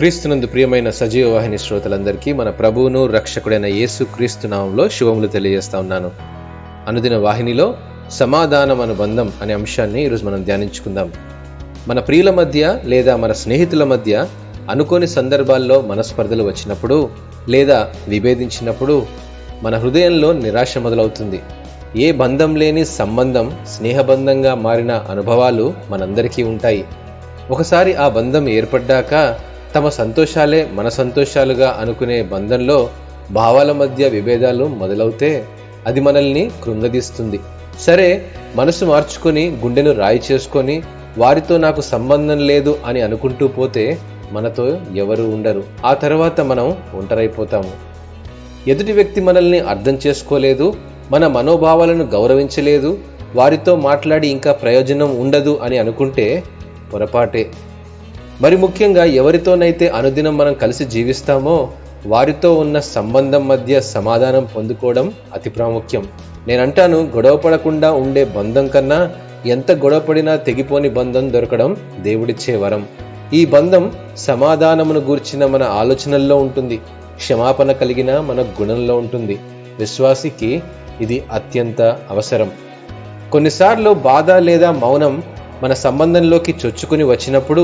క్రీస్తునందు ప్రియమైన సజీవ వాహిని శ్రోతలందరికీ మన ప్రభువును రక్షకుడైన యేసు క్రీస్తు నామంలో శుభములు తెలియజేస్తా ఉన్నాను. అనుదిన వాహినిలో సమాధానం అనుబంధం అనే అంశాన్ని ఈరోజు మనం ధ్యానించుకుందాం. మన ప్రియుల మధ్య లేదా మన స్నేహితుల మధ్య అనుకోని సందర్భాల్లో మనస్పర్ధలు వచ్చినప్పుడు లేదా విభేదించినప్పుడు మన హృదయంలో నిరాశ మొదలవుతుంది. ఏ బంధం లేని సంబంధం స్నేహబంధంగా మారిన అనుభవాలు మనందరికీ ఉంటాయి. ఒకసారి ఆ బంధం ఏర్పడ్డాక తమ సంతోషాలే మన సంతోషాలుగా అనుకునే బంధంలో భావాల మధ్య విభేదాలు మొదలవుతే అది మనల్ని కృంగదీస్తుంది. సరే, మనసు మార్చుకొని గుండెను రాయి చేసుకొని వారితో నాకు సంబంధం లేదు అని అనుకుంటూ పోతే మనతో ఎవరు ఉండరు. ఆ తర్వాత మనం ఒంటరైపోతాము. ఎదుటి వ్యక్తి మనల్ని అర్థం చేసుకోలేదు, మన మనోభావాలను గౌరవించలేదు, వారితో మాట్లాడి ఇంకా ప్రయోజనం ఉండదు అని అనుకుంటే పొరపాటే. మరి ముఖ్యంగా ఎవరితోనైతే అనుదినం మనం కలిసి జీవిస్తామో వారితో ఉన్న సంబంధం మధ్య సమాధానం పొందుకోవడం అతి ప్రాముఖ్యం. నేనంటాను, గొడవ పడకుండా ఉండే బంధం కన్నా ఎంత గొడవపడినా తెగిపోని బంధం దొరకడం దేవుడిచ్చే వరం. ఈ బంధం సమాధానమును గూర్చిన మన ఆలోచనల్లో ఉంటుంది, క్షమాపణ కలిగిన మన గుణంలో ఉంటుంది. విశ్వాసికి ఇది అత్యంత అవసరం. కొన్నిసార్లు బాధ లేదా మౌనం మన సంబంధంలోకి చొచ్చుకుని వచ్చినప్పుడు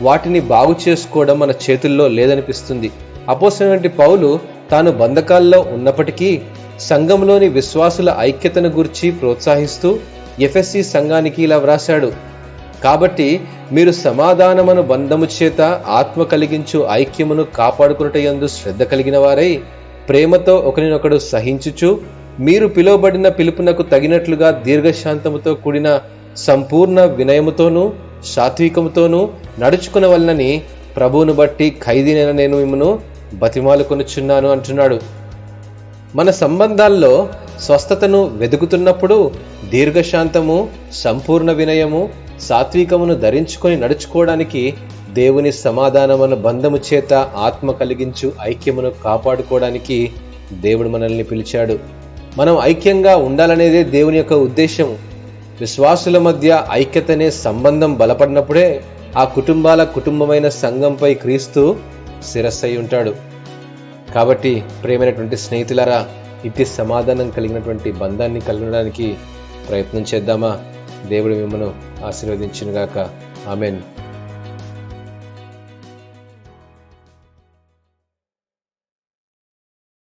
వాటిని బాగు చేసుకోవడం మన చేతుల్లో లేదనిపిస్తుంది. అపోస్తలుడైన పౌలు తాను బంధకాల్లో ఉన్నప్పటికీ సంఘంలోని విశ్వాసుల ఐక్యతను గురించి ప్రోత్సహిస్తూ ఎఫెసీ సంఘానికి ఇలా వ్రాశాడు: కాబట్టి మీరు సమాధానమును బంధము చేత ఆత్మ కలిగించు ఐక్యమును కాపాడుకున్నటయందు శ్రద్ధ కలిగిన వారై ప్రేమతో ఒకరినొకడు సహించుచు మీరు పిలువబడిన పిలుపునకు తగినట్లుగా దీర్ఘశాంతముతో కూడిన సంపూర్ణ వినయముతోనూ సాత్వికముతోనూ నడుచుకునవలనని ప్రభువును బట్టి ఖైదీనైన నేను మిమ్మను బతిమాలుకొనుచున్నాను అంటున్నాడు. మన సంబంధాల్లో స్వస్థతను వెతుకుతున్నప్పుడు దీర్ఘశాంతము, సంపూర్ణ వినయము, సాత్వికమును ధరించుకొని నడుచుకోవడానికి దేవుని సమాధానమును బంధము చేత ఆత్మ కలిగించు ఐక్యమును కాపాడుకోవడానికి దేవుడు మనల్ని పిలిచాడు. మనం ఐక్యంగా ఉండాలనేదే దేవుని యొక్క ఉద్దేశము. విశ్వాసుల మధ్య ఐక్యతనే సంబంధం బలపడినప్పుడే ఆ కుటుంబమైన సంఘంపై క్రీస్తు శిరస్సై ఉంటాడు. కాబట్టి ప్రియమైనటువంటి స్నేహితులారా, ఇట్టి సమాధానం కలిగినటువంటి బంధాన్ని కలిగడానికి ప్రయత్నం చేద్దామా? దేవుడు మిమ్మల్ని ఆశీర్వదించునుగాక. ఆమెన్.